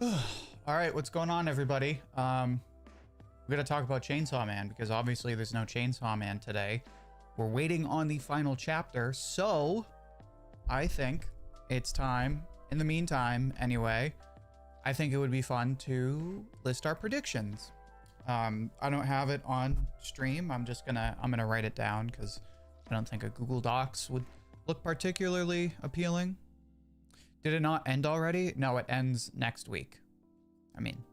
All right, what's going on, everybody? We're gonna talk about Chainsaw Man because obviously there's no Chainsaw Man today. We're waiting on the final chapter, so I think it's time. In the meantime, anyway, I think it would be fun to list our predictions. I don't have it on stream. I'm gonna write it down because I don't think a Google Docs would look particularly appealing. Did it not end already? No, it ends next week. I mean,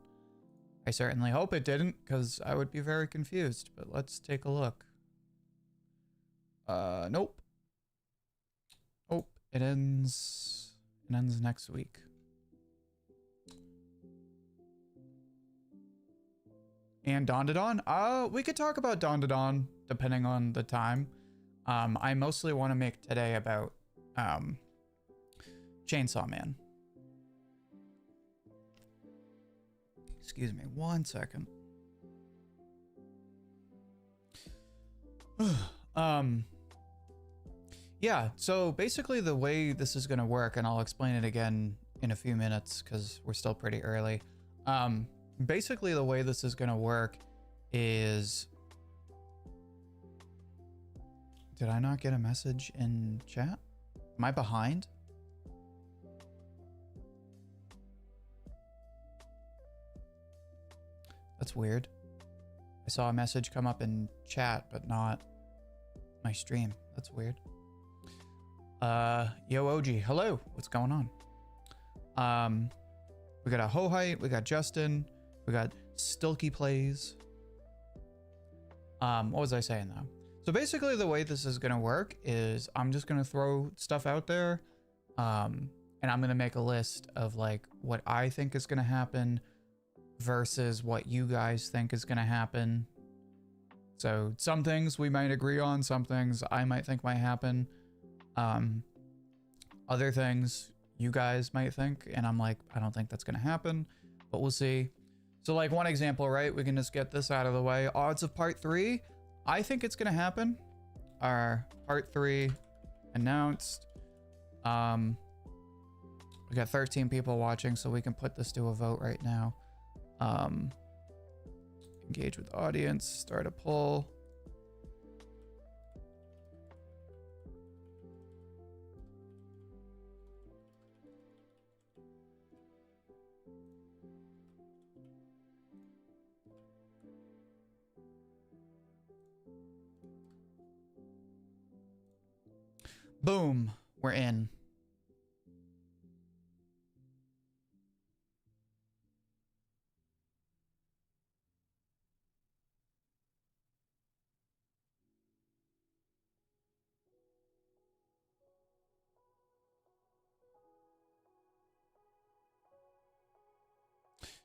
I certainly hope it didn't, because I would be very confused. But let's take a look. Nope. Oh, it ends next week. And Dawn to Dawn? We could talk about Dawn to Dawn, depending on the time. I mostly want to make today about Chainsaw Man. Excuse me, 1 second. Yeah, so basically the way this is gonna work, and I'll explain it again in a few minutes because we're still pretty early. Basically the way this is gonna work is... Did I not get a message in chat? Am I behind? That's weird. I saw a message come up in chat, but not my stream. That's weird. Yo, OG. Hello. What's going on? We got a Hohite. We got Justin. We got Stilky Plays. What was I saying though? So basically the way this is going to work is I'm just going to throw stuff out there. And I'm going to make a list of like what I think is going to happen versus what you guys think is going to happen. So some things we might agree on, some things I might think might happen. Other things you guys might think, and I'm like, I don't think that's going to happen, but we'll see. So like one example, right? We can just get this out of the way. Odds of part 3. I think it's going to happen. Our part 3 announced. We got 13 people watching, so we can put this to a vote right now. Engage with audience, start a poll. Boom, we're in.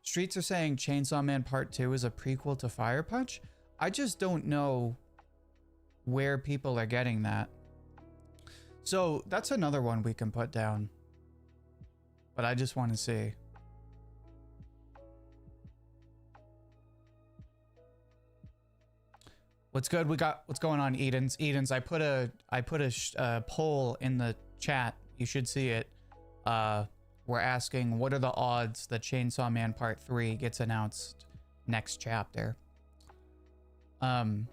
Streets are saying Chainsaw Man Part 2 is a prequel to Fire Punch. I just don't know where people are getting that. So that's another one we can put down. But I just want to see. What's good? What's going on, Edens? Edens, I put a poll in the chat. You should see it. We're asking, what are the odds that Chainsaw Man Part 3 gets announced next chapter? Can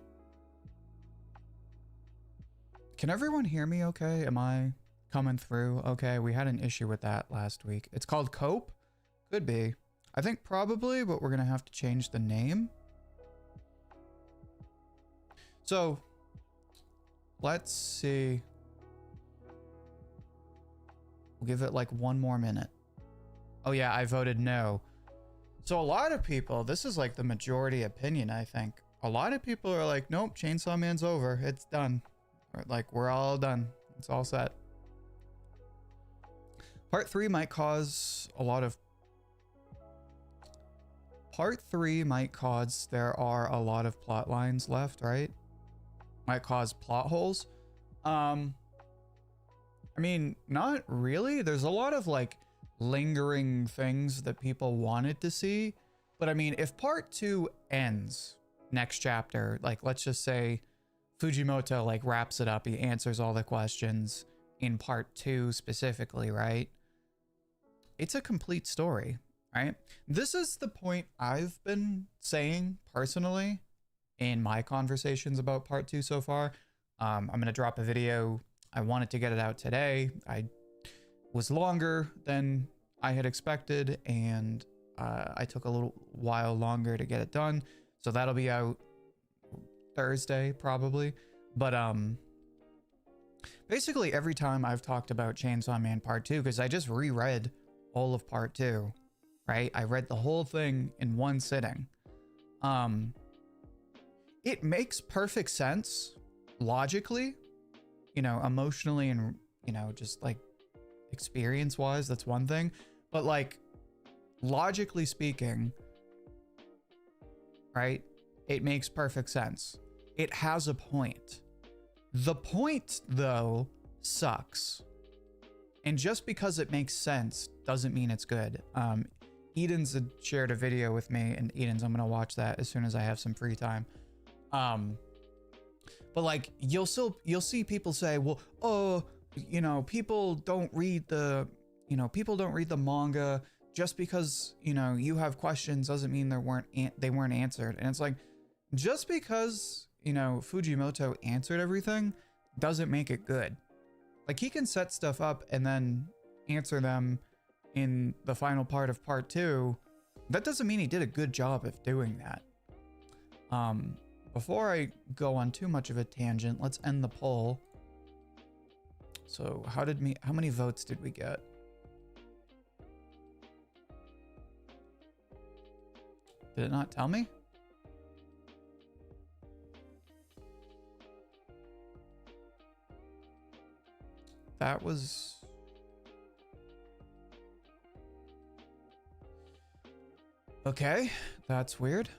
everyone hear me okay? Am I coming through okay? We had an issue with that last week. It's called Cope? Could be. I think probably, but we're going to have to change the name. So, let's see. We'll give it like 1 more minute. Oh yeah, I voted no. So a lot of people, this is like the majority opinion, I think. A lot of people are like, nope, Chainsaw Man's over. It's done. Or like, we're all done. It's all set. Part 3 might cause a lot of... Part 3 might cause there are a lot of plot lines left, right? Might cause plot holes. I mean, not really. There's a lot of like lingering things that people wanted to see. But I mean, if part 2 ends next chapter, like let's just say Fujimoto like wraps it up, he answers all the questions in part 2 specifically, right? It's a complete story. right? This is the point I've been saying personally in my conversations about part 2 so far. I'm going to drop a video. I wanted to get it out today. I was longer than I had expected, and I took a little while longer to get it done. So that'll be out Thursday probably. But basically every time I've talked about Chainsaw Man Part 2, because I just reread all of Part 2, right? I read the whole thing in one sitting. It makes perfect sense logically, you know, emotionally, and, you know, just like experience wise, that's one thing. But like logically speaking, right? It makes perfect sense. It has a point. The point, though, sucks. And just because it makes sense doesn't mean it's good. Eden's had shared a video with me, and Eden's, I'm gonna watch that as soon as I have some free time. But like you'll see people say, well, oh, you know, people don't read the manga. Just because, you know, you have questions doesn't mean they weren't answered. And it's like, just because, you know, Fujimoto answered everything doesn't make it good. Like, he can set stuff up and then answer them in the final part of part 2. That doesn't mean he did a good job of doing that. Before I go on too much of a tangent, let's end the poll. So how many votes did we get? Did it not tell me? That was... Okay, that's weird.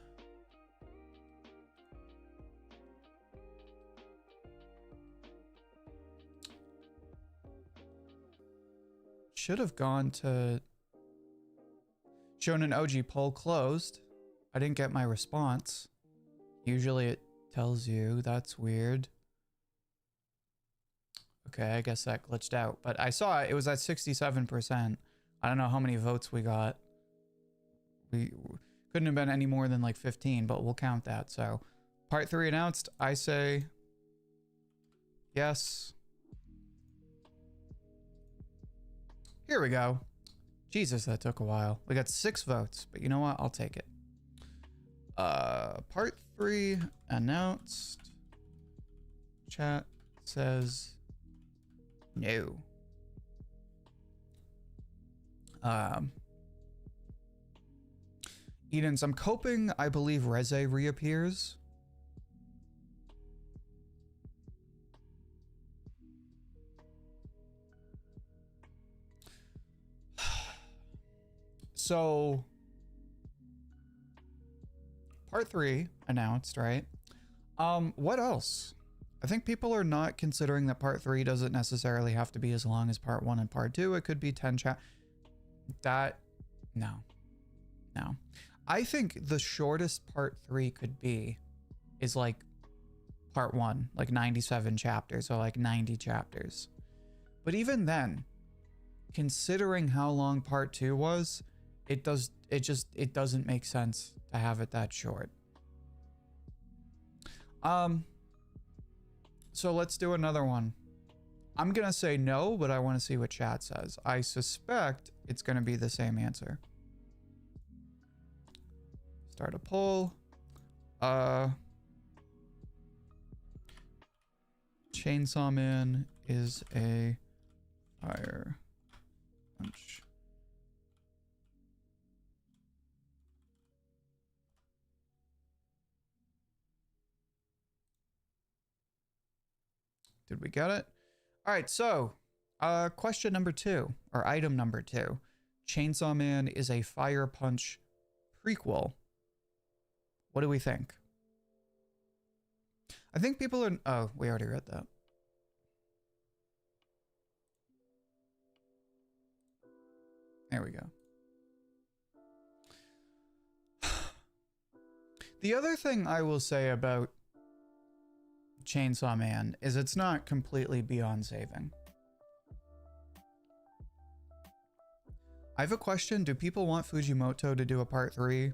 Should have gone to Shonen OG poll closed. I didn't get my response. Usually it tells you. That's weird. Okay, I guess that glitched out. But I saw it was at 67%. I don't know how many votes we got. We couldn't have been any more than like 15, but we'll count that. So, part 3 announced. I say yes. Here we go. Jesus, that took a while. We got 6 votes, but you know what? I'll take it. Part 3 announced. Chat says no. Eden's, I'm coping. I believe Reze reappears. So, part 3 announced, right? What else? I think people are not considering that part 3 doesn't necessarily have to be as long as part 1 and part 2. It could be 10 no. I think the shortest part 3 could be is like part 1, like 97 chapters or like 90 chapters. But even then, considering how long part 2 was, it doesn't make sense to have it that short. So let's do another one. I'm gonna say no, but I want to see what chat says. I suspect it's gonna be the same answer. Start a poll. Chainsaw Man is a fire punch. Did we get it? All right, so question number 2, or item number 2. Chainsaw Man is a Fire Punch prequel. What do we think? I think people are... Oh, we already read that. There we go. The other thing I will say about Chainsaw Man is it's not completely beyond saving. I have a question. Do people want Fujimoto to do a part 3?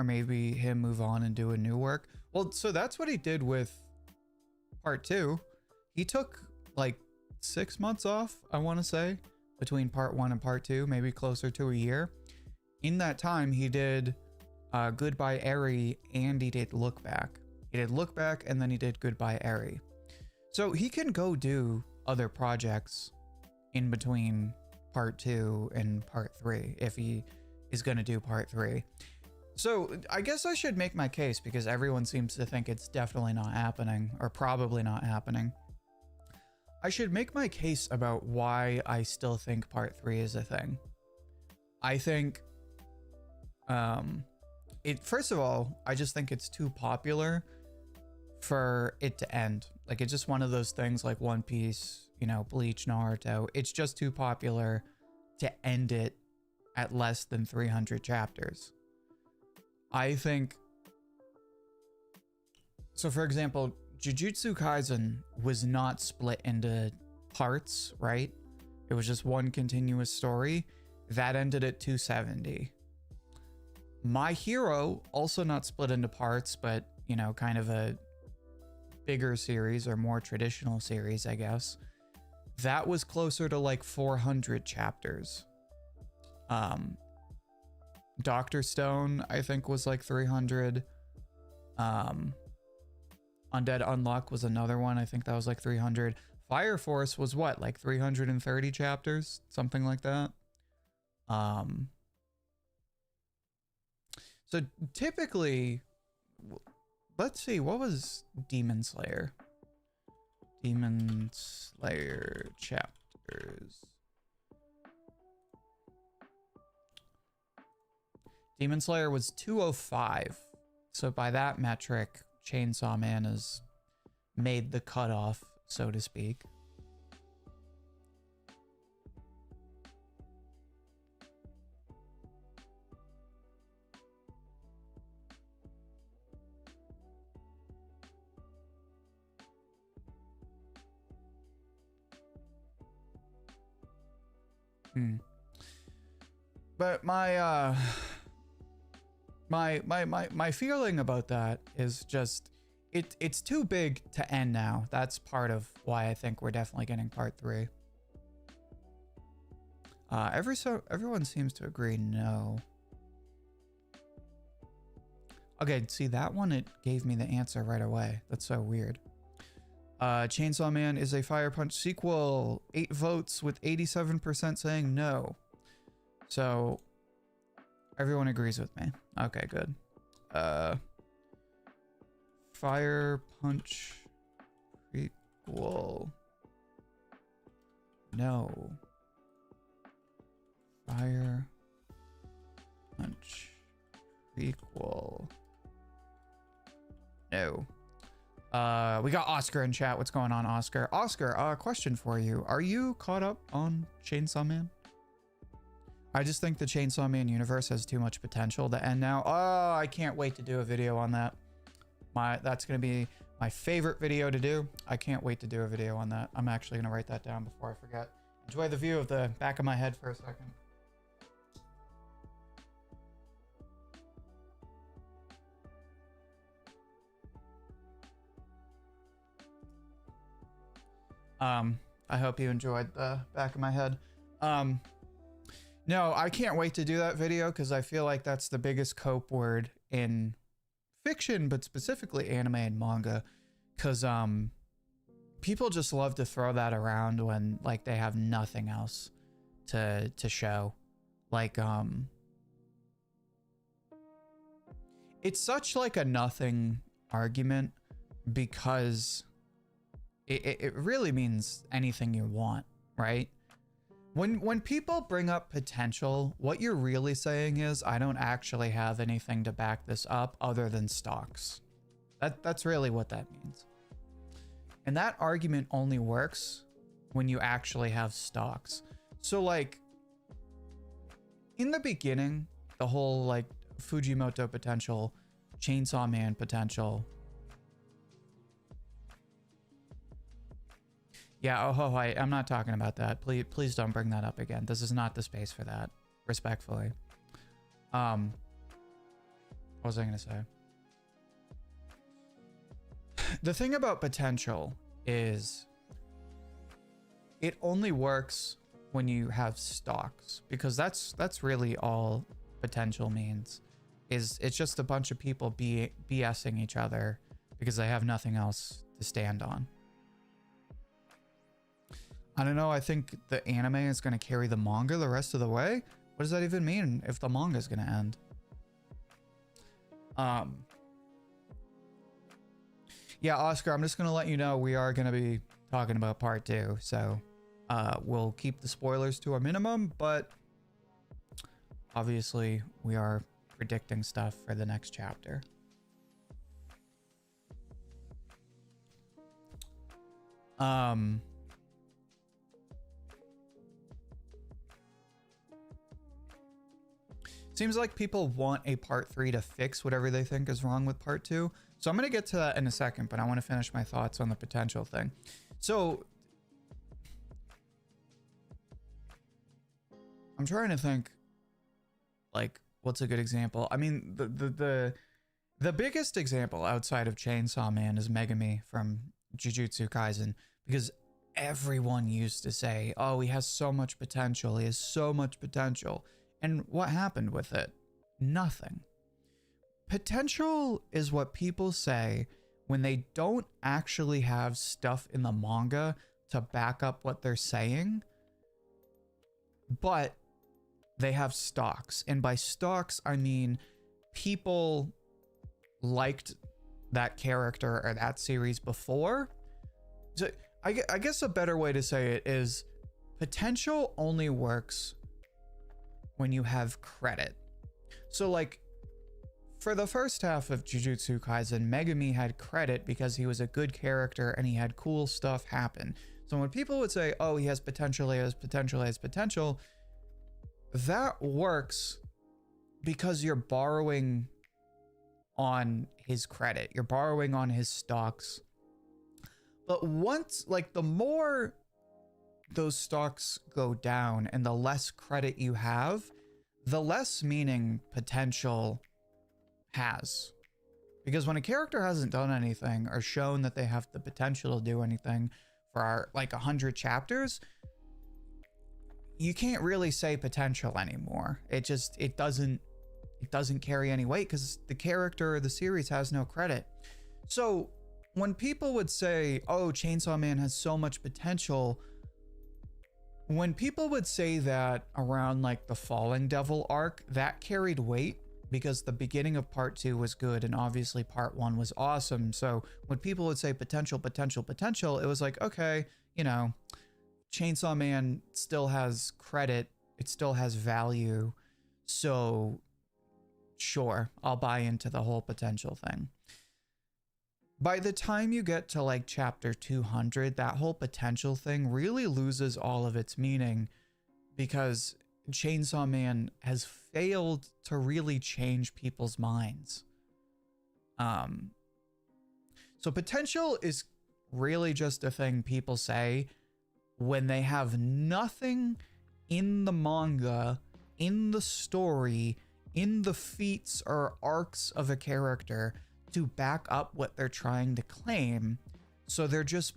Or maybe him move on and do a new work? Well, so that's what he did with part 2. He took like 6 months off, I want to say, between part 1 and part 2, maybe closer to a year. In that time, he did Goodbye Eri and he did Look Back. He did Look Back and then he did Goodbye Eri. So he can go do other projects in between part 2 and part 3 if he is going to do part 3. So I guess I should make my case because everyone seems to think it's definitely not happening or probably not happening. I should make my case about why I still think part 3 is a thing. I think, first of all, I just think it's too popular for it to end. Like, it's just one of those things like One Piece, you know, Bleach, Naruto. It's just too popular to end it at less than 300 chapters. I think, so for example, Jujutsu Kaisen was not split into parts, right? It was just one continuous story. That ended at 270. My Hero, also not split into parts, but, you know, kind of a bigger series or more traditional series, I guess. That was closer to like 400 chapters. Dr. Stone, I think, was like 300. Undead Unluck was another one. I think that was like 300. Fire Force was what, like 330 chapters? Something like that. So typically, let's see, what was Demon Slayer? Demon Slayer chapters. Demon Slayer was 205. So by that metric, Chainsaw Man has made the cutoff, so to speak. But my feeling about that is just it's too big to end now. That's part of why I think we're definitely getting part 3. Everyone seems to agree no. Okay, see that one, it gave me the answer right away. That's so weird. Chainsaw Man is a Fire Punch sequel. 8 votes with 87% saying no. So everyone agrees with me. Okay, good. Fire Punch prequel. No. Fire Punch prequel. No. We got Oscar in chat. What's going on, Oscar? Oscar, question for you. Are you caught up on Chainsaw Man? I just think the Chainsaw Man universe has too much potential to end now. Oh, I can't wait to do a video on that. That's going to be my favorite video to do. I can't wait to do a video on that. I'm actually going to write that down before I forget. Enjoy the view of the back of my head for a second. I hope you enjoyed the back of my head. No, I can't wait to do that video because I feel like that's the biggest cope word in fiction, but specifically anime and manga, because people just love to throw that around when like they have nothing else to show. Like it's such like a nothing argument because it really means anything you want, right? When people bring up potential, what you're really saying is, I don't actually have anything to back this up other than stocks. That's really what that means. And that argument only works when you actually have stocks. So like, in the beginning, the whole like Fujimoto potential, Chainsaw Man potential. Yeah, I'm not talking about that. Please don't bring that up again. This is not the space for that. respectfully. What was I gonna say? The thing about potential is it only works when you have stocks, because that's really all potential means. Is it's just a bunch of people BSing each other because they have nothing else to stand on. I don't know, I think the anime is going to carry the manga the rest of the way. What does that even mean if the manga is going to end? Yeah, Oscar, I'm just going to let you know we are going to be talking about part 2. So we'll keep the spoilers to a minimum, but obviously we are predicting stuff for the next chapter. Seems like people want a part 3 to fix whatever they think is wrong with part 2. So I'm going to get to that in a second, but I want to finish my thoughts on the potential thing. So I'm trying to think, like, what's a good example? I mean, the biggest example outside of Chainsaw Man is Megami from Jujutsu Kaisen, because everyone used to say, oh, he has so much potential. He has so much potential. And what happened with it? Nothing. Potential is what people say when they don't actually have stuff in the manga to back up what they're saying, but they have stocks. And by stocks, I mean people liked that character or that series before. So I guess a better way to say it is potential only works when you have credit. So like for the first half of Jujutsu Kaisen, Megami had credit because he was a good character and he had cool stuff happen. So when people would say, oh, he has potential, he has potential, he has potential, that works because you're borrowing on his credit. You're borrowing on his stocks. But once, like, the more those stocks go down and the less credit you have, the less meaning potential has. Because when a character hasn't done anything or shown that they have the potential to do anything for like 100 chapters, you can't really say potential anymore. It doesn't carry any weight because the character or the series has no credit. So when people would say, oh, Chainsaw Man has so much potential, when people would say that around like the Falling Devil arc, that carried weight because the beginning of part 2 was good and obviously part 1 was awesome. So when people would say potential, potential, potential, it was like, okay, you know, Chainsaw Man still has credit, it still has value, so sure, I'll buy into the whole potential thing. By the time you get to like chapter 200, that whole potential thing really loses all of its meaning because Chainsaw Man has failed to really change people's minds. So potential is really just a thing people say when they have nothing in the manga, in the story, in the feats or arcs of a character to back up what they're trying to claim. So they're just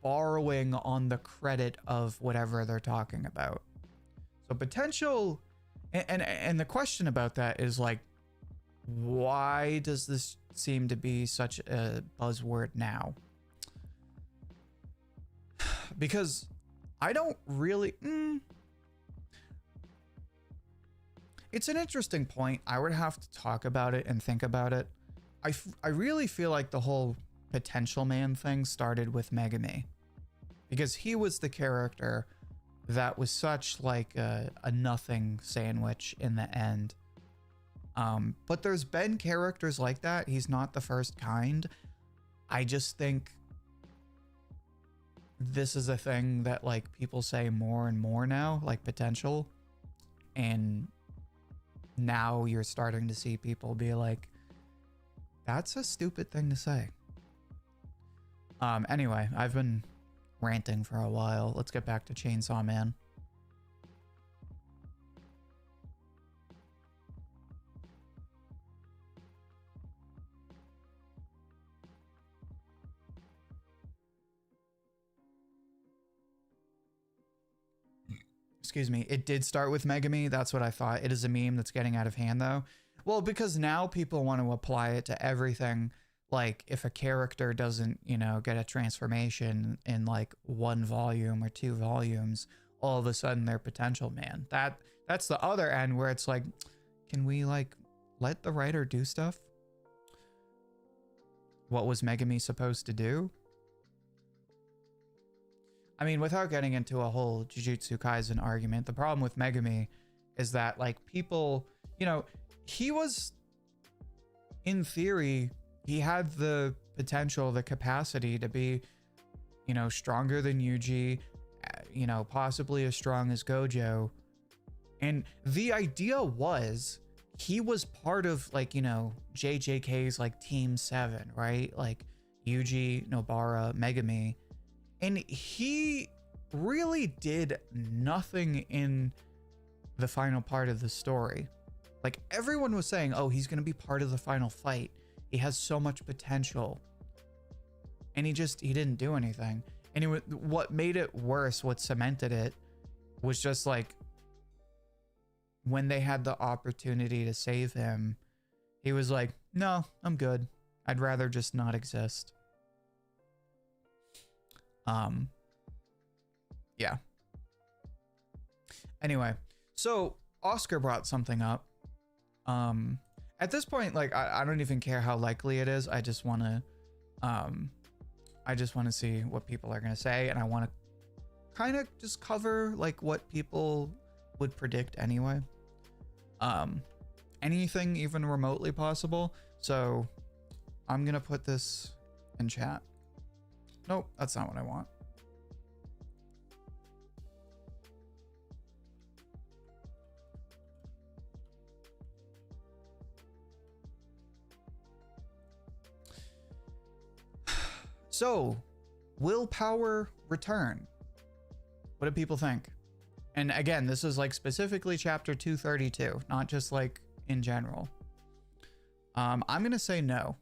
borrowing on the credit of whatever they're talking about. So potential, and the question about that is like, why does this seem to be such a buzzword now? Because I don't really... It's an interesting point. I would have to talk about it and think about it. I really feel like the whole Potential Man thing started with Megami. Because he was the character that was such like a nothing sandwich in the end. But there's been characters like that. He's not the first kind. I just think this is a thing that like people say more and more now, like potential. And now you're starting to see people be like, that's a stupid thing to say. Anyway, I've been ranting for a while. Let's get back to Chainsaw Man. excuse me, it did start with Megami. That's what I thought. It is a meme that's getting out of hand though. Well, because now people want to apply it to everything. Like if a character doesn't, you know, get a transformation in like 1 volume or 2 volumes, all of a sudden they're potential, man. That's the other end where it's like, can we like let the writer do stuff? What was Megami supposed to do? I mean, without getting into a whole Jujutsu Kaisen argument, the problem with Megami is that like people, you know, he was, in theory, he had the potential, the capacity to be, you know, stronger than Yuji, you know, possibly as strong as Gojo. And the idea was he was part of like, you know, JJK's like Team 7, right? Like Yuji, Nobara, Megami. And he really did nothing in the final part of the story. Like everyone was saying, oh, he's going to be part of the final fight. He has so much potential. And he didn't do anything. And what made it worse, what cemented it, was just like when they had the opportunity to save him, he was like, no, I'm good. I'd rather just not exist. Yeah. Anyway, so Oscar brought something up. At this point, like, I don't even care how likely it is. I just want to see what people are going to say. And I want to kind of just cover like what people would predict anyway. Anything even remotely possible. So I'm going to put this in chat. Nope, that's not what I want. So, will power return? What do people think? And again, this is like specifically chapter 232, not just like in general. I'm going to say no.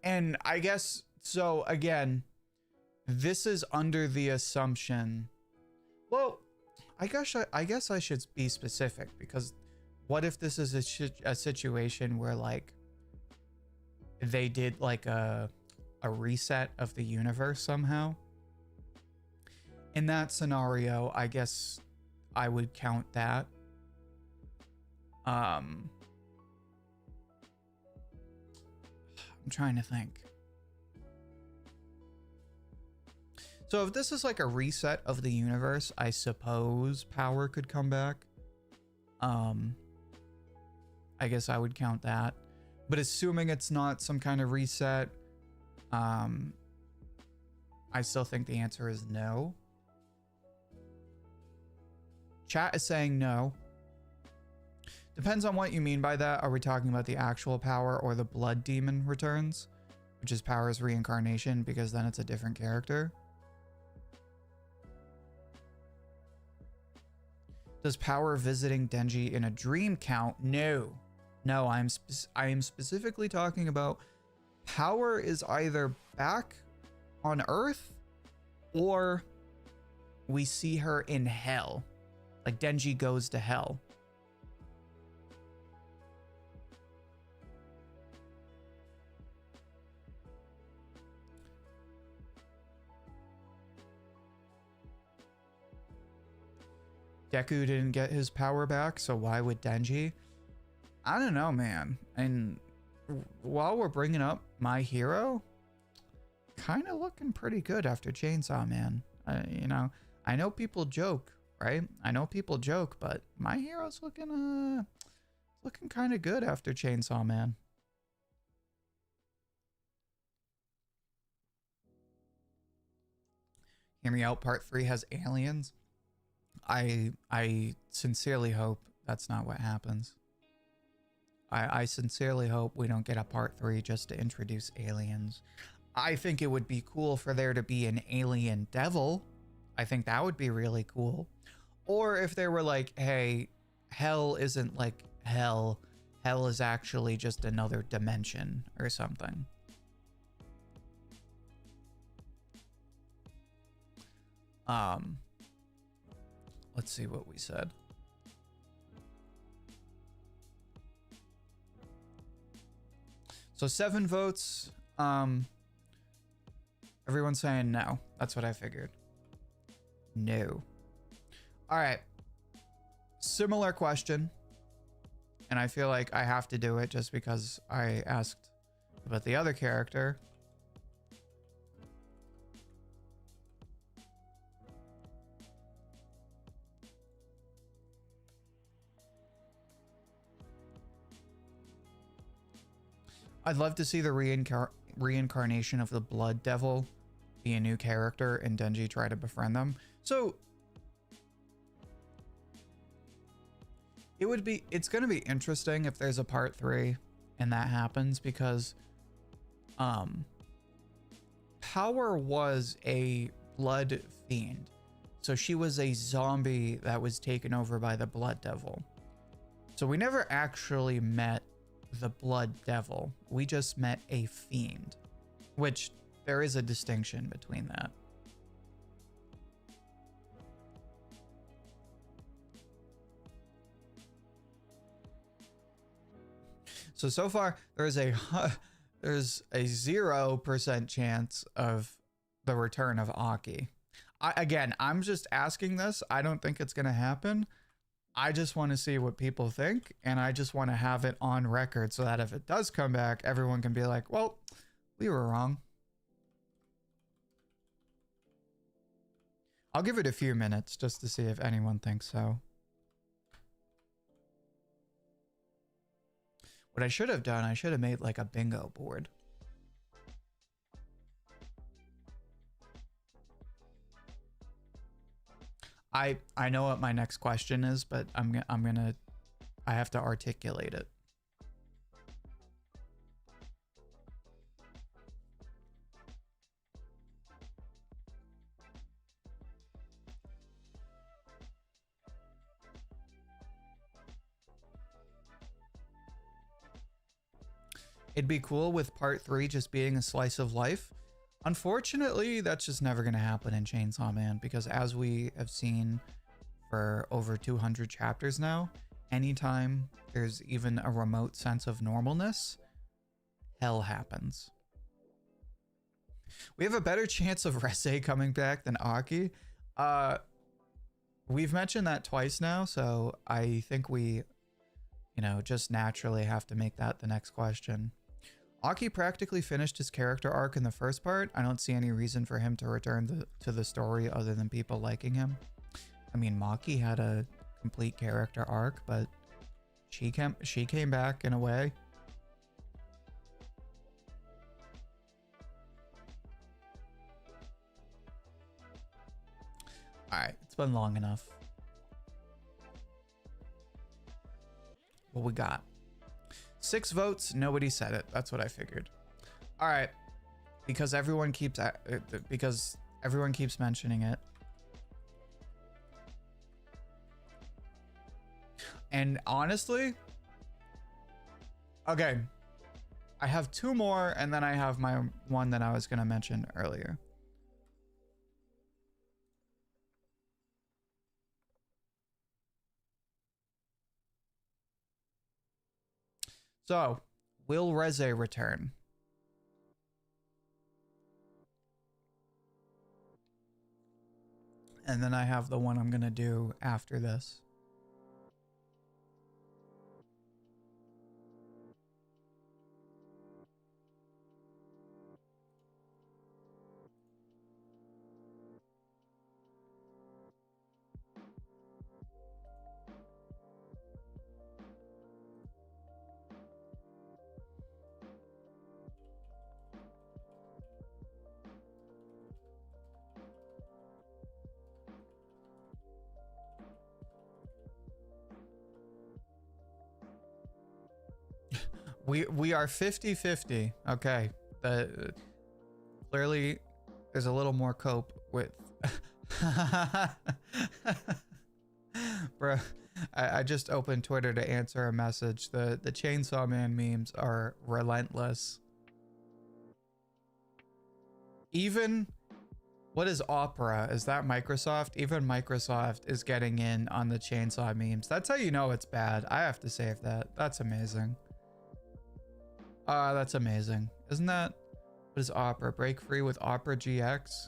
And I guess, so again, this is under the assumption, well, I guess I should be specific, because what if this is a situation where like they did like a reset of the universe somehow? In that scenario, I guess I would count that. I'm trying to think. So if this is like a reset of the universe, I suppose power could come back. I guess I would count that. But assuming it's not some kind of reset, I still think the answer is no. Chat is saying no. Depends on what you mean by that. Are we talking about the actual power or the blood demon returns, which is power's reincarnation, because then it's a different character? Does power visiting Denji in a dream count? No. No, I am specifically talking about power is either back on Earth or we see her in hell. Like Denji goes to hell. Deku didn't get his power back, so why would Denji? I don't know, man. And while we're bringing up My Hero, kind of looking pretty good after Chainsaw Man. You know, I know people joke, right? I know people joke, but My Hero's looking kind of good after Chainsaw Man. Hear Me Out Part 3 has aliens. I sincerely hope that's not what happens. I sincerely hope we don't get a part 3 just to introduce aliens. I think it would be cool for there to be an alien devil. I think that would be really cool. Or if they were like, hey, hell isn't like hell. Hell is actually just another dimension or something. Let's see what we said. So 7 votes. Everyone's saying no. That's what I figured. No. All right. Similar question. And I feel like I have to do it just because I asked about the other character. I'd love to see the reincarnation of the Blood Devil be a new character and Denji try to befriend them. So it's going to be interesting if there's a part 3 and that happens, because Power was a blood fiend. So she was a zombie that was taken over by the Blood Devil. So we never actually met the Blood Devil. We just met a fiend, which there is a distinction between that. So far there's a 0% chance of the return of Aki. I'm just asking this. I don't think it's going to happen. I just want to see what people think, and I just want to have it on record so that if it does come back, everyone can be like, well, we were wrong. I'll give it a few minutes just to see if anyone thinks so. What I should have done, I should have made like a bingo board. I know what my next question is, but I have to articulate it. It'd be cool with part 3 just being a slice of life. Unfortunately, that's just never going to happen in Chainsaw Man, because as we have seen for over 200 chapters now, anytime there's even a remote sense of normalness, hell happens. We have a better chance of Rese coming back than Aki. We've mentioned that twice now, so I think we, just naturally have to make that the next question. Aki practically finished his character arc in the first part. I don't see any reason for him to return to the story other than people liking him. I mean, Maki had a complete character arc, but she came back in a way. All right, it's been long enough. What we got? 6 votes, nobody said it. That's what I figured. All right, because everyone keeps mentioning it. And honestly, okay, I have 2 more, and then I have my one that I was going to mention earlier. So, will Reze return? And then I have the one I'm going to do after this. We are 50-50. Okay. Clearly there's a little more cope with Bro, I just opened Twitter to answer a message. The Chainsaw Man memes are relentless. Even, what is Opera? Is that Microsoft? Even Microsoft is getting in on the Chainsaw memes. That's how you know it's bad. I have to save that. That's amazing. That's amazing. Isn't that, what is Opera? Break free with Opera GX?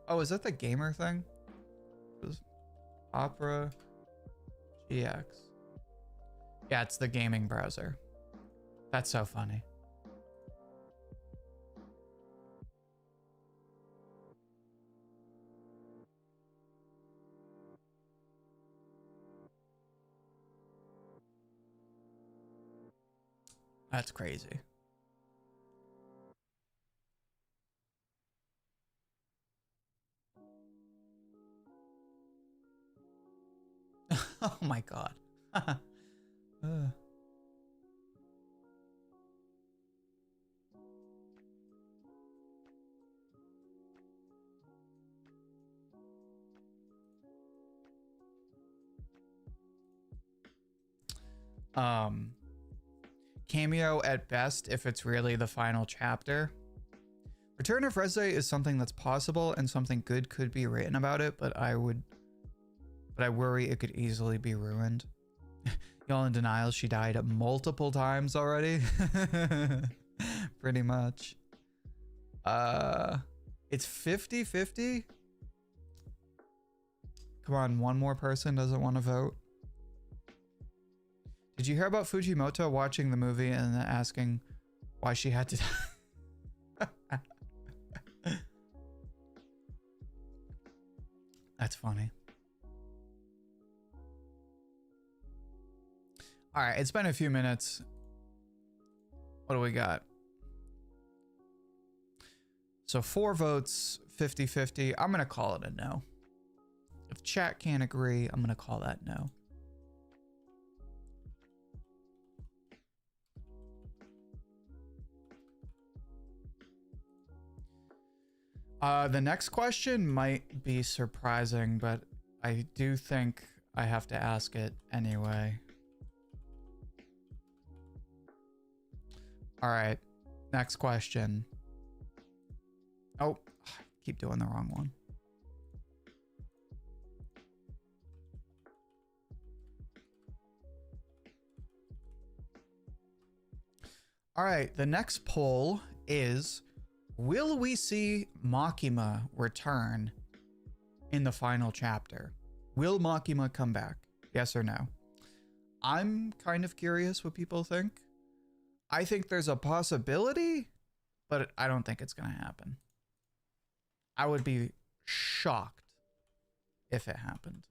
Oh, is that the gamer thing? Opera GX. Yeah, it's the gaming browser. That's so funny. That's crazy. Oh my god. Cameo at best if it's really the final chapter. Return of Reze is something that's possible and something good could be written about it, but I worry it could easily be ruined. Y'all in denial, she died multiple times already. Pretty much. It's 50-50. Come on, one more person doesn't want to vote. Did you hear about Fujimoto watching the movie and then asking why she had to die? That's funny. All right, it's been a few minutes. What do we got? So 4 votes, 50-50. I'm going to call it a no. If chat can't agree, I'm going to call that no. The next question might be surprising, but I do think I have to ask it anyway. All right, next question. Oh, keep doing the wrong one. All right, the next poll is, will we see Makima return in the final chapter? Will Makima come back? Yes or no? I'm kind of curious what people think. I think there's a possibility, but I don't think it's going to happen. I would be shocked if it happened.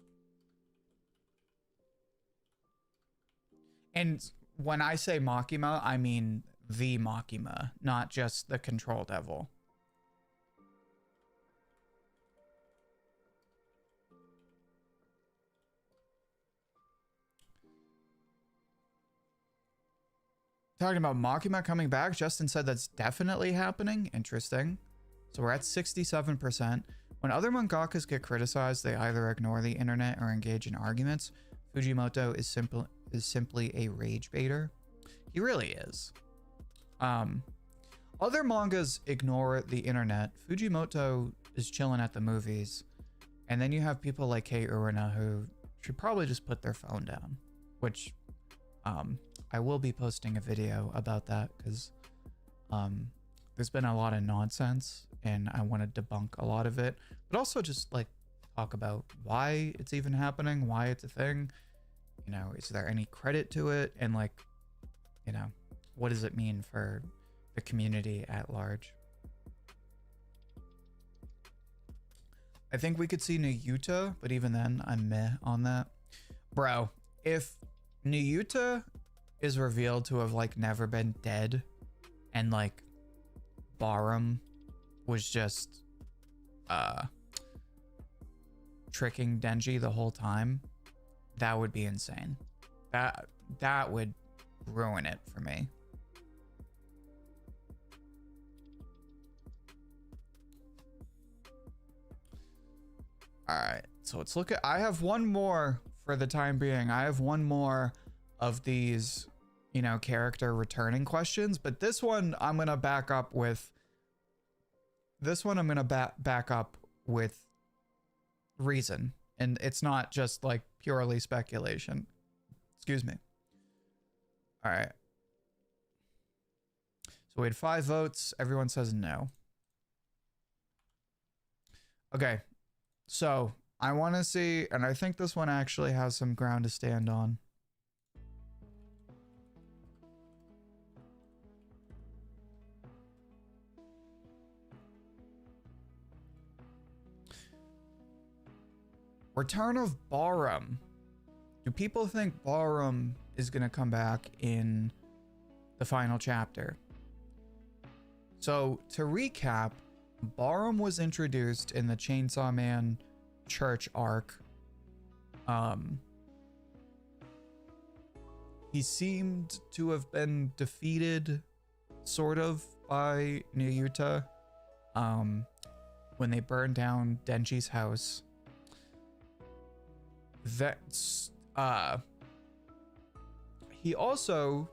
And when I say Makima, I mean the Makima, not just the Control Devil. Talking about Makima coming back, Justin said that's definitely happening. Interesting. So we're at 67%. When other mangakas get criticized, they either ignore the internet or engage in arguments. Fujimoto is simply a rage baiter. He really is. Other mangas ignore the internet. Fujimoto is chilling at the movies. And then you have people like Kei Urana who should probably just put their phone down, which I will be posting a video about that because there's been a lot of nonsense and I want to debunk a lot of it, but also just like talk about why it's even happening, why it's a thing. You know, is there any credit to it? And like, you know, what does it mean for the community at large? I think we could see Nayuta, but even then I'm meh on that. Bro, if Nayuta is revealed to have like never been dead and like Barum was just tricking Denji the whole time, that would be insane. That would ruin it for me. All right, so let's look at, I have one more for the time being. I have one more of these, you know, character returning questions, but this one I'm going to back up with reason, and it's not just like purely speculation. Excuse me. All right. So we had 5 votes. Everyone says no. Okay. So I want to see, and I think this one actually has some ground to stand on. Return of Barham. Do people think Barham is going to come back in the final chapter? So to recap, Barham was introduced in the Chainsaw Man church arc. He seemed to have been defeated, sort of, by Niyuta when they burned down Denji's house. That's he also,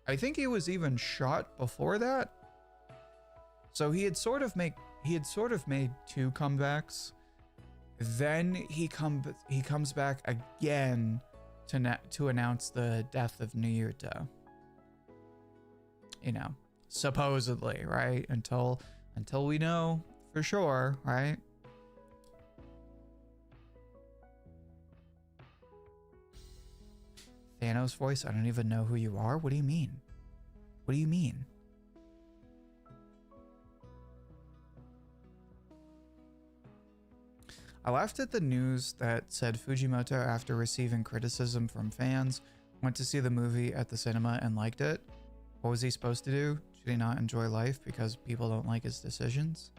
I think he was even shot before that. So he had sort of made 2 comebacks. Then he comes back again to announce the death of Niyuta. You know, supposedly, right? Until we know for sure, right? Thanos voice, I don't even know who you are. What do you mean? What do you mean? I laughed at the news that said Fujimoto, after receiving criticism from fans, went to see the movie at the cinema and liked it. What was he supposed to do? Should he not enjoy life because people don't like his decisions?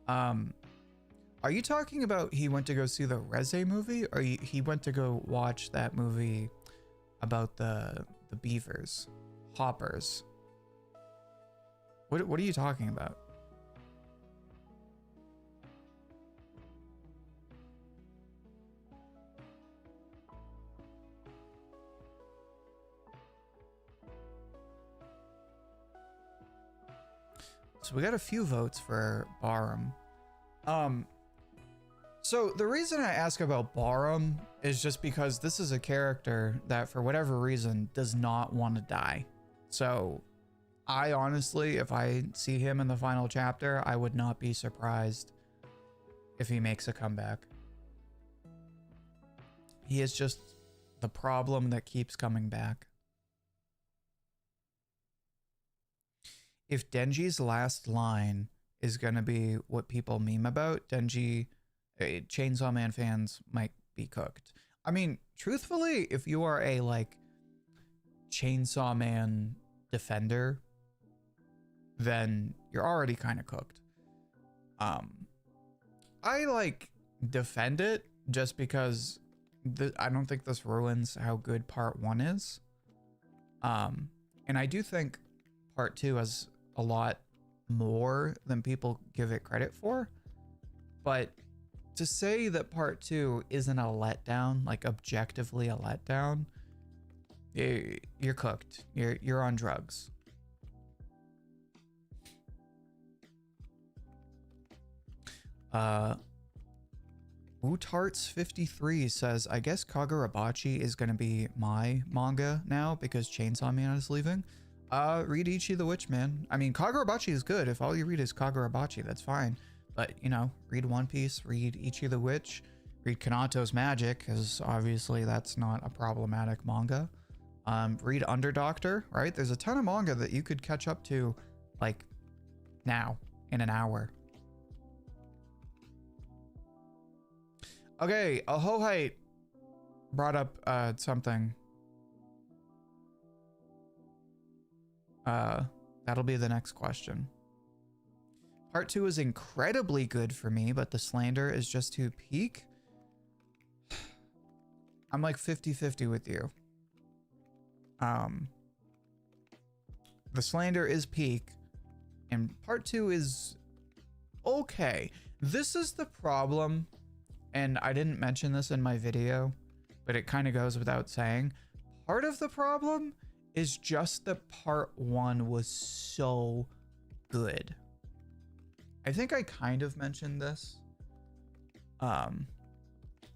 Are you talking about he went to go see the Reze movie, or he went to go watch that movie about the beavers, hoppers? What are you talking about? So we got a few votes for Barham. So the reason I ask about Barham is just because this is a character that, for whatever reason, does not want to die. So I honestly, if I see him in the final chapter, I would not be surprised if he makes a comeback. He is just the problem that keeps coming back. If Denji's last line is going to be what people meme about, Denji, Chainsaw Man fans might be cooked. I mean, truthfully, if you are a like Chainsaw Man defender, then you're already kind of cooked. I like defend it just because I don't think this ruins how good part 1 is. And I do think part 2 has a lot more than people give it credit for. But to say that part 2 isn't a letdown, like objectively a letdown, you're cooked. You're on drugs. Utarts53 says, I guess Kagurabachi is going to be my manga now because Chainsaw Man is leaving. Read Ichi the Witch, man. I mean, Kagurabachi is good. If all you read is Kagurabachi, that's fine. But, you know, read One Piece, read Ichi the Witch, read Kanato's Magic, because obviously that's not a problematic manga. Read Underdoctor, right? There's a ton of manga that you could catch up to, like, now, in an hour. Okay, Ahohite brought up something. That'll be the next question. Part 2 is incredibly good for me, but the slander is just too peak. I'm like 50-50 with you. The slander is peak, and part 2 is okay. This is the problem, and I didn't mention this in my video, but it kind of goes without saying. Part of the problem is just that part 1 was so good. I think I kind of mentioned this.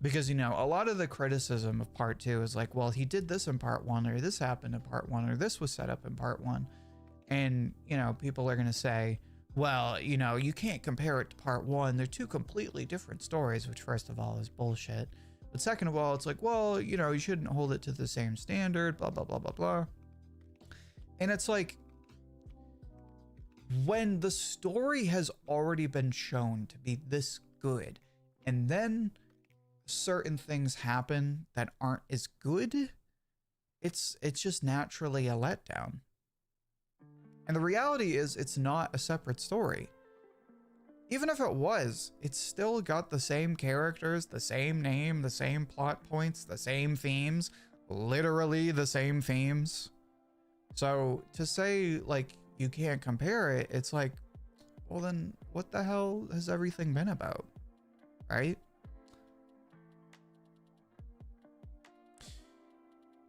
Because, you know, a lot of the criticism of part 2 is like, well, he did this in part 1, or this happened in part 1, or this was set up in part 1. And, you know, people are going to say, well, you know, you can't compare it to part 1. They're two completely different stories, which first of all is bullshit. But second of all, it's like, well, you know, you shouldn't hold it to the same standard, blah, blah, blah, blah, blah. And it's like, when the story has already been shown to be this good, and then certain things happen that aren't as good, it's just naturally a letdown. And the reality is, it's not a separate story. Even if it was, it's still got the same characters, the same name, the same plot points, the same themes, literally the same themes. So to say, like, you can't compare it, it's like, well then, what the hell has everything been about, right?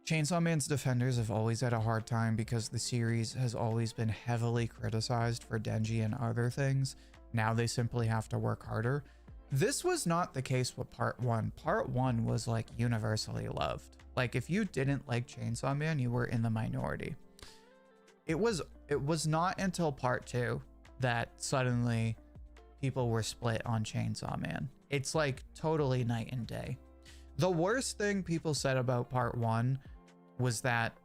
Chainsaw Man's defenders have always had a hard time because the series has always been heavily criticized for Denji and other things. Now they simply have to work harder. This was not the case with part 1. Part 1 was like universally loved. Like if you didn't like Chainsaw Man, you were in the minority. It was not until part 2 that suddenly people were split on Chainsaw Man. It's like totally night and day. The worst thing people said about part 1 was that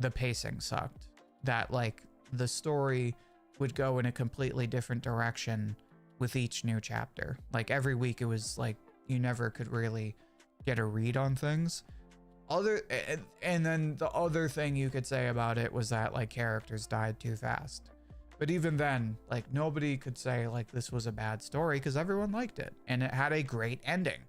the pacing sucked. That like the story would go in a completely different direction with each new chapter. Like every week it was like you never could really get a read on things. And then the other thing you could say about it was that like characters died too fast. But even then, like nobody could say like this was a bad story because everyone liked it and it had a great ending.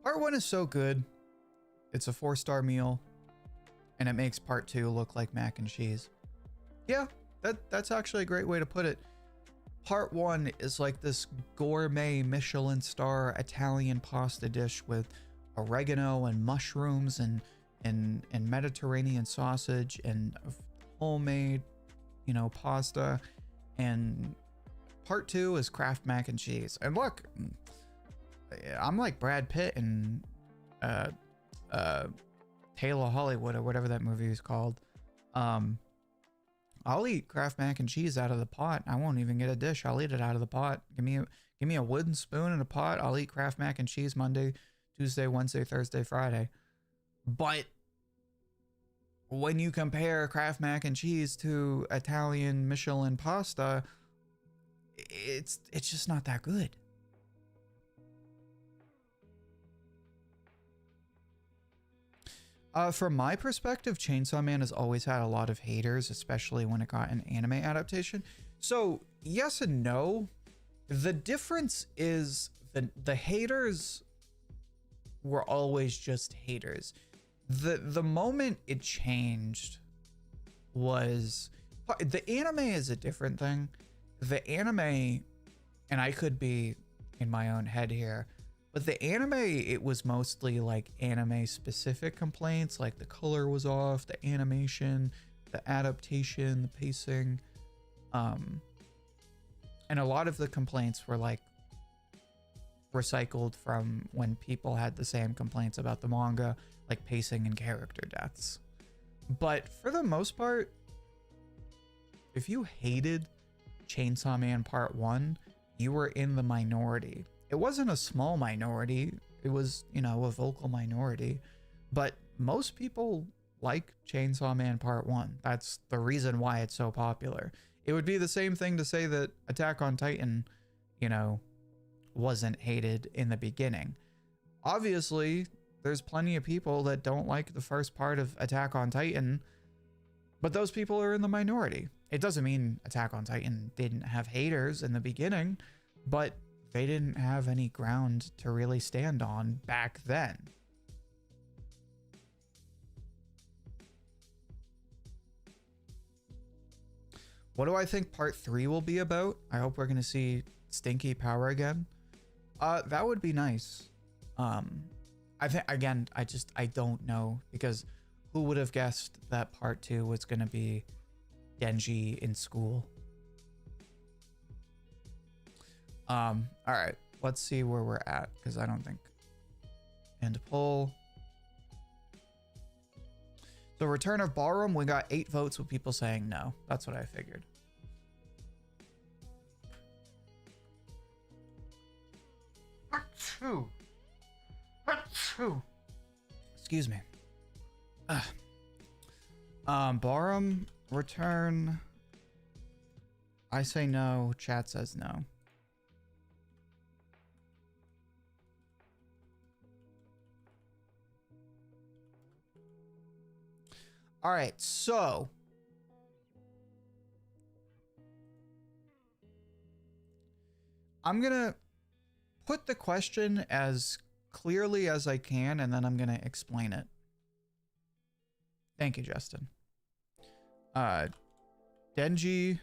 Part 1 is so good. It's a 4-star meal, and it makes part 2 look like mac and cheese. Yeah, that's actually a great way to put it. Part 1 is like this gourmet Michelin star Italian pasta dish with oregano and mushrooms and Mediterranean sausage and homemade, you know, pasta. And part 2 is Kraft mac and cheese. And look, I'm like Brad Pitt and Tale of Hollywood or whatever that movie is called. I'll eat Kraft mac and cheese out of the pot. I won't even get a dish. I'll eat it out of the pot. Give me a wooden spoon and a pot. I'll eat Kraft mac and cheese Monday, Tuesday, Wednesday, Thursday, Friday. But when you compare Kraft mac and cheese to Italian Michelin pasta, it's just not that good. From my perspective, Chainsaw Man has always had a lot of haters, especially when it got an anime adaptation. So yes and no. The difference is the haters were always just haters. The moment it changed was the anime is a different thing. The anime, and I could be in my own head here, but the anime, it was mostly like anime specific complaints, like the color was off, the animation, the adaptation, the pacing. And a lot of the complaints were like recycled from when people had the same complaints about the manga, like pacing and character deaths. But for the most part, if you hated Chainsaw Man Part 1, you were in the minority. It wasn't a small minority. It was, you know, a vocal minority. But most people like Chainsaw Man Part 1. That's the reason why it's so popular. It would be the same thing to say that Attack on Titan, you know, wasn't hated in the beginning. Obviously, there's plenty of people that don't like the first part of Attack on Titan, but those people are in the minority. It doesn't mean Attack on Titan didn't have haters in the beginning, but they didn't have any ground to really stand on back then. What do I think part 3 will be about? I hope we're gonna see Stinky Power again. That would be nice. I think, again, I don't know, because who would have guessed that part 2 was gonna be Denji in school? All right, let's see where we're at, because I don't think. And poll. So return of Ballroom, we got 8 votes with people saying no. That's what I figured. Excuse me. Ballroom, return. I say no, chat says no. All right, so I'm gonna put the question as clearly as I can, and then I'm gonna explain it. Thank you, Justin. Denji.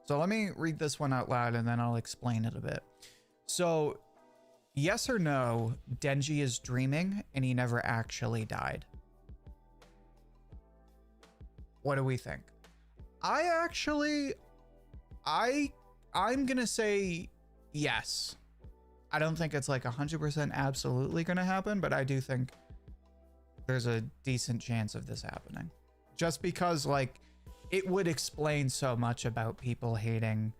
So let me read this one out loud and then I'll explain it a bit. So, yes or no, Denji is dreaming and he never actually died. What do we think? I'm gonna say yes. I don't think it's like 100% absolutely gonna happen, but I do think there's a decent chance of this happening. Just because, like, it would explain so much about people hating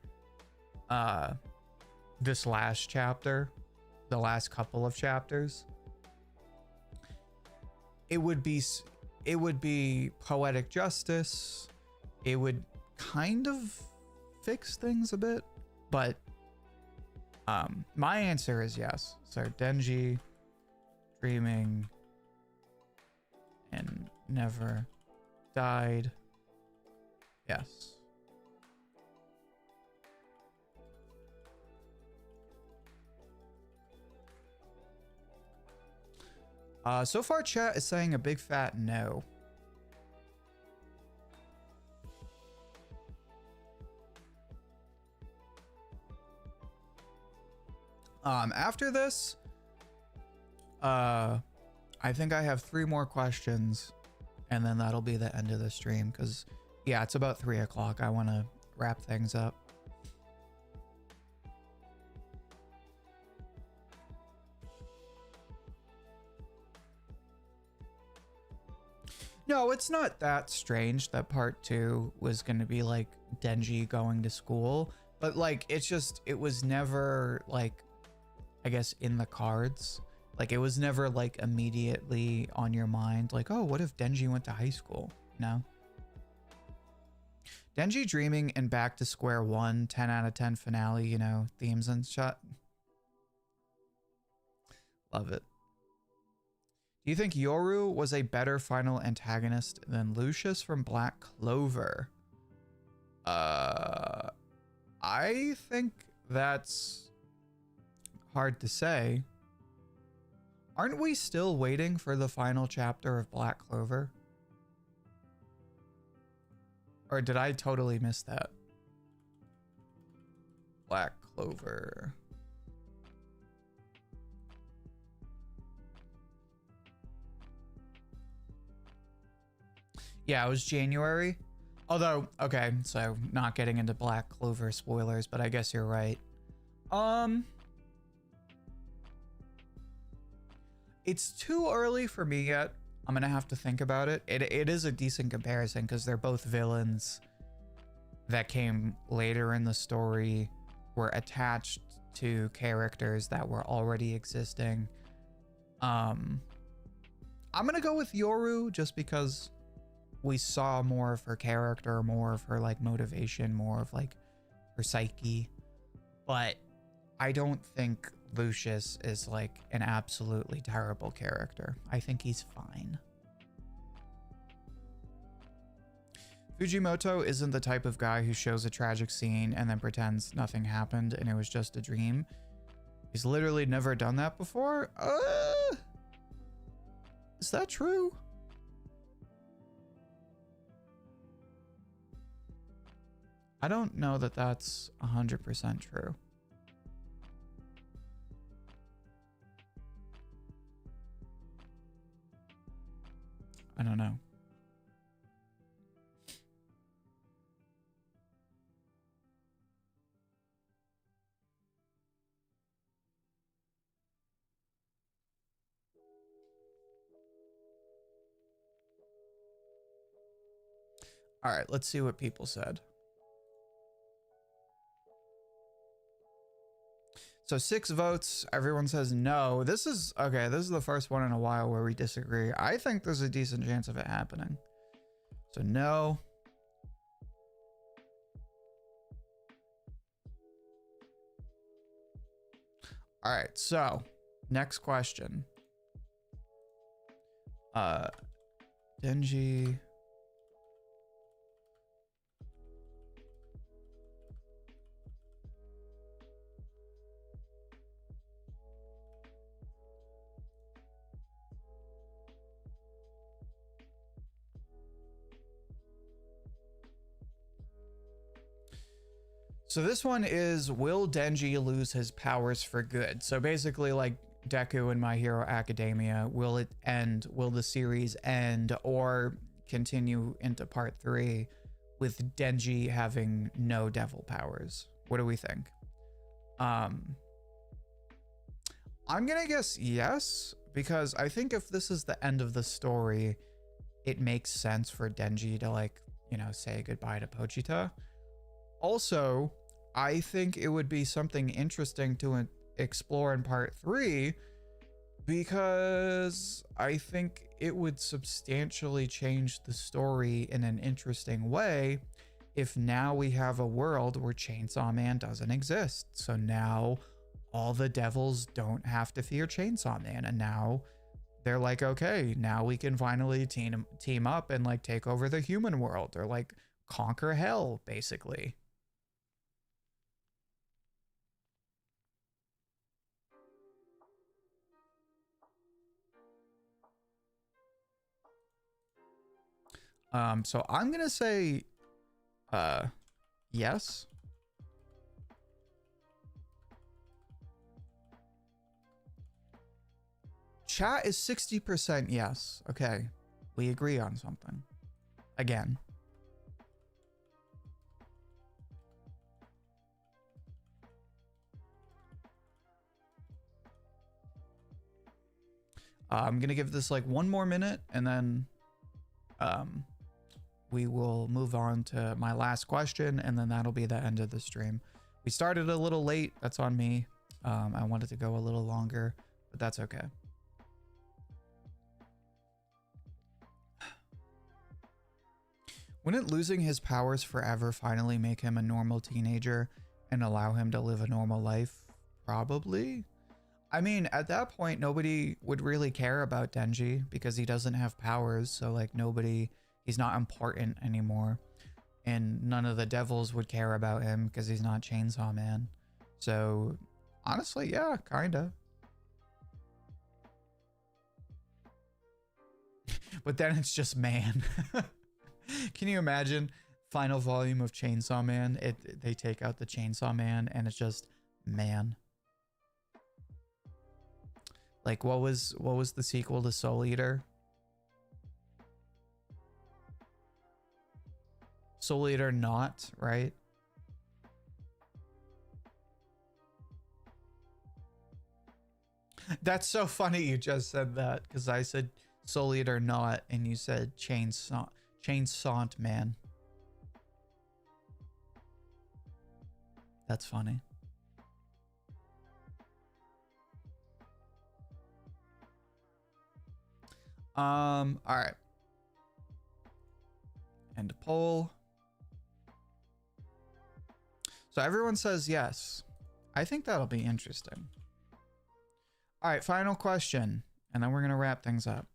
this last chapter, the last couple of chapters. It would be poetic justice. It would kind of fix things a bit, but my answer is yes. So Denji dreaming and never died. Yes. So far chat is saying a big fat no. After this, I think I have 3 more questions and then that'll be the end of the stream, because yeah, it's about 3 o'clock. I want to wrap things up. No, it's not that strange that part 2 was going to be like Denji going to school, but like it was never like, I guess, in the cards. Like it was never like immediately on your mind like, oh, what if Denji went to high school? You know? Denji dreaming and back to square one, 10 out of 10 finale, you know, themes and shot. Love it. Do you think Yoru was a better final antagonist than Lucius from Black Clover? I think that's hard to say. Aren't we still waiting for the final chapter of Black Clover? Or did I totally miss that? Black Clover. Yeah, it was January. Although, okay, so not getting into Black Clover spoilers, but I guess you're right. It's too early for me yet. I'm gonna have to think about it. It is a decent comparison because they're both villains that came later in the story, were attached to characters that were already existing. I'm gonna go with Yoru just because we saw more of her character, more of her like motivation, more of like her psyche. But I don't think Lucius is like an absolutely terrible character. I think he's fine. Fujimoto isn't the type of guy who shows a tragic scene and then pretends nothing happened and it was just a dream. He's literally never done that before. Is that true? I don't know that that's 100% true. I don't know. All right, let's see what people said. So 6 votes. Everyone says no. This is okay. This is the first one in a while where we disagree. I think there's a decent chance of it happening. So no. All right. So next question. Denji. So this one is, will Denji lose his powers for good? So basically like Deku in My Hero Academia, will it end? Will the series end or continue into part 3 with Denji having no devil powers? What do we think? I'm gonna guess yes, because I think if this is the end of the story, it makes sense for Denji to, like, you know, say goodbye to Pochita. Also, I think it would be something interesting to explore in part 3, because I think it would substantially change the story in an interesting way if now we have a world where Chainsaw Man doesn't exist. So now all the devils don't have to fear Chainsaw Man, and now they're like, okay, now we can finally team up and like take over the human world, or like conquer hell, basically. So I'm gonna say yes. Chat is 60% yes. Okay, we agree on something again. I'm gonna give this like 1 more minute, and then we will move on to my last question, and then that'll be the end of the stream. We started a little late. That's on me. I wanted to go a little longer, but that's okay. Wouldn't losing his powers forever finally make him a normal teenager and allow him to live a normal life? Probably. I mean, at that point, nobody would really care about Denji because he doesn't have powers. So like he's not important anymore. And none of the devils would care about him because he's not Chainsaw Man. So honestly, yeah, kinda. But then it's just man. Can you imagine final volume of Chainsaw Man? They take out the Chainsaw Man and it's just man. Like what was the sequel to Soul Eater? Soul Eater not, right? That's so funny you just said that, because I said Soul Eater not and you said Chainsaw Man. That's funny. All right. End poll. So everyone says yes. I think that'll be interesting. All right, final question, and then we're gonna wrap things up.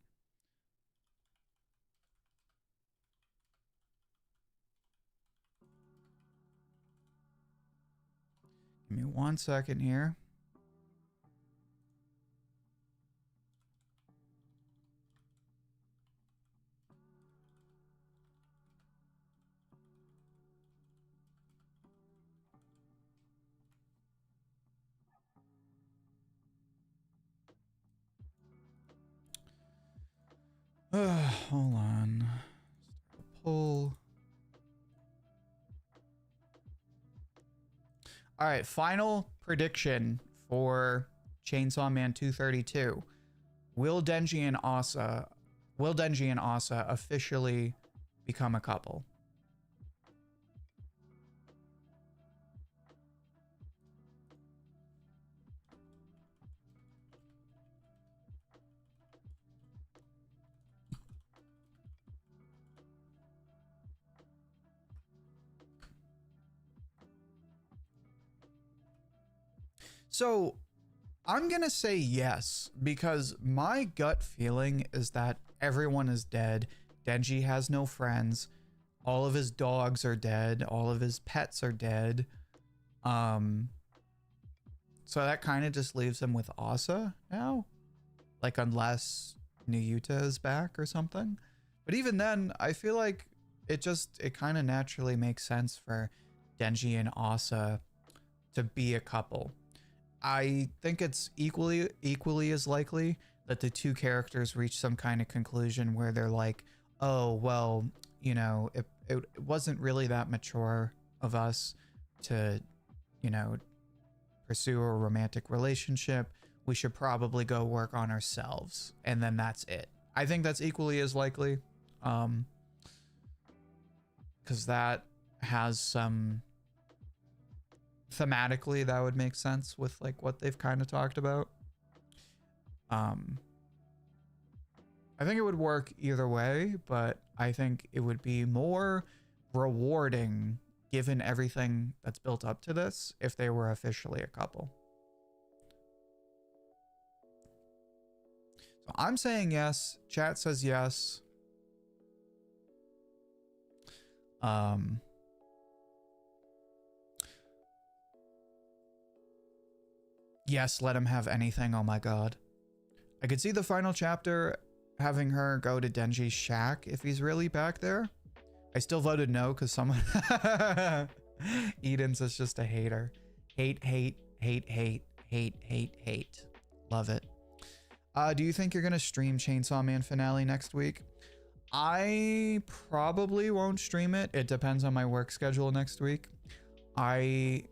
Give me 1 second here. Hold on. Pull. All right, final prediction for Chainsaw Man 232. Will Denji and Asa officially become a couple? So I'm going to say yes, because my gut feeling is that everyone is dead. Denji has no friends. All of his dogs are dead. All of his pets are dead. So that kind of just leaves him with Asa now. Like, unless Nuyuta is back or something. But even then, I feel like it kind of naturally makes sense for Denji and Asa to be a couple. I think it's equally as likely that the two characters reach some kind of conclusion where they're like, oh, well, you know, it wasn't really that mature of us to, you know, pursue a romantic relationship. We should probably go work on ourselves. And then that's it. I think that's equally as likely. Because that has some... thematically, that would make sense with like what they've kind of talked about. I think it would work either way, but I think it would be more rewarding given everything that's built up to this if they were officially a couple. So I'm saying yes. Chat says yes. Yes, let him have anything. Oh my god. I could see the final chapter having her go to Denji's shack if he's really back there. I still voted no because someone... Eden's is just a hater. Hate, hate, hate, hate, hate, hate, hate. Love it. Do you think you're going to stream Chainsaw Man finale next week? I probably won't stream it. It depends on my work schedule next week. I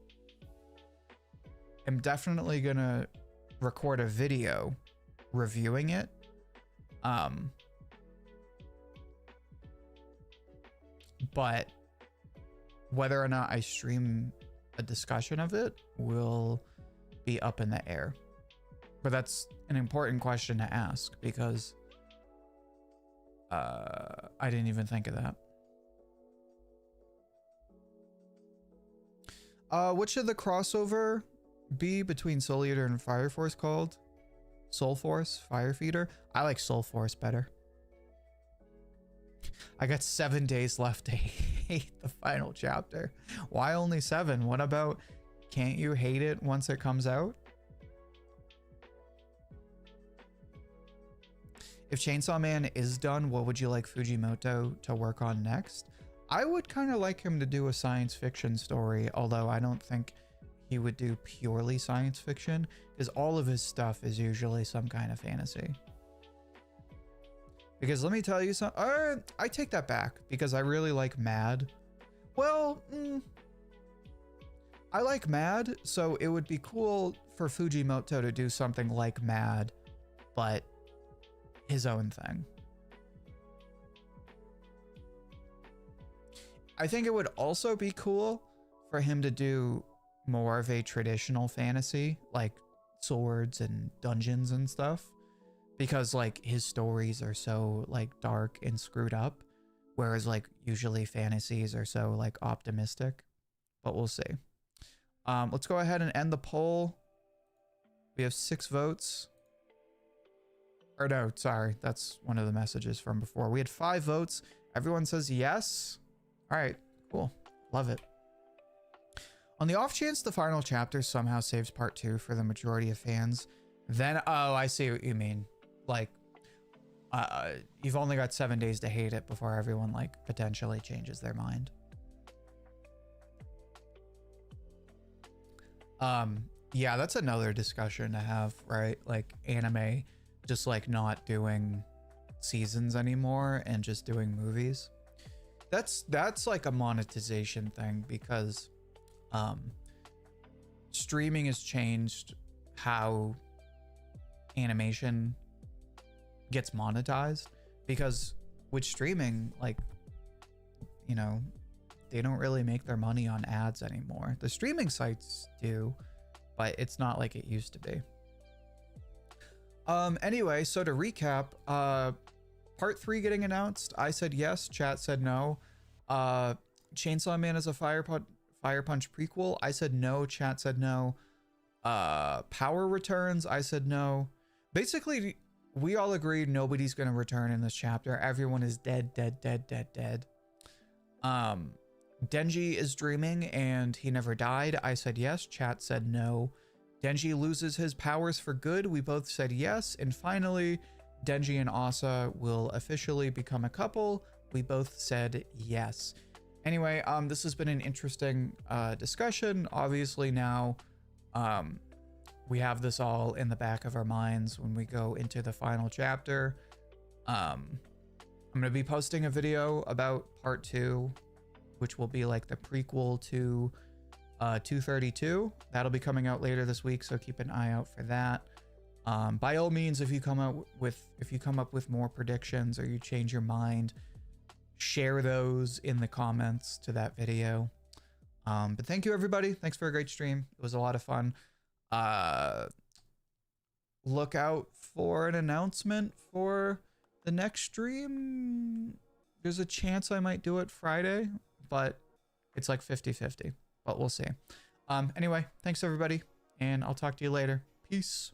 am definitely going to record a video reviewing it. But whether or not I stream a discussion of it will be up in the air. But that's an important question to ask because I didn't even think of that. What should the crossover be between Soul Eater and Fire Force called? Soul Force, Fire Feeder? I like Soul Force better. I got 7 days left to hate the final chapter. Why only 7? What about, can't you hate it once it comes out? If Chainsaw Man is done, what would you like Fujimoto to work on next? I would kind of like him to do a science fiction story, although I don't think he would do purely science fiction, because all of his stuff is usually some kind of fantasy. Because let me tell you something. I take that back because I really like Mad. Well, I like Mad, so it would be cool for Fujimoto to do something like Mad, but his own thing. I think it would also be cool for him to do more of a traditional fantasy, like swords and dungeons and stuff, because like his stories are so like dark and screwed up, whereas like usually fantasies are so like optimistic. But we'll see. Let's go ahead and end the poll. We have 6 votes. Or no, sorry, that's one of the messages from before. We had 5 votes. Everyone says yes. All right, cool. Love it. On the off chance the final chapter somehow saves part 2 for the majority of fans, then, oh, I see what you mean. Like, you've only got 7 days to hate it before everyone, like, potentially changes their mind. Yeah, that's another discussion to have, right? Like, anime just, like, not doing seasons anymore and just doing movies. That's like a monetization thing, because streaming has changed how animation gets monetized, because with streaming, like, you know, they don't really make their money on ads anymore. The streaming sites do, but it's not like it used to be. Anyway, so to recap, part 3 getting announced. I said yes, chat said no. Chainsaw Man is a Fire Punch prequel. I said no, chat said no. Power returns. I said no. Basically, we all agreed nobody's gonna return in this chapter. Everyone is dead. Denji is dreaming and he never died. I said yes, chat said no. Denji loses his powers for good. We both said yes. And finally, Denji and Asa will officially become a couple. We both said yes. Anyway, this has been an interesting discussion. Obviously now, we have this all in the back of our minds when we go into the final chapter. I'm gonna be posting a video about part 2, which will be like the prequel to 232. That'll be coming out later this week, so keep an eye out for that. By all means, if you come up with more predictions or you change your mind, share those in the comments to that video. But thank you, everybody. Thanks for a great stream. It was a lot of fun. Look out for an announcement for the next stream. There's a chance I might do it Friday, but it's like 50-50, but we'll see. Anyway, thanks everybody, and I'll talk to you later. Peace.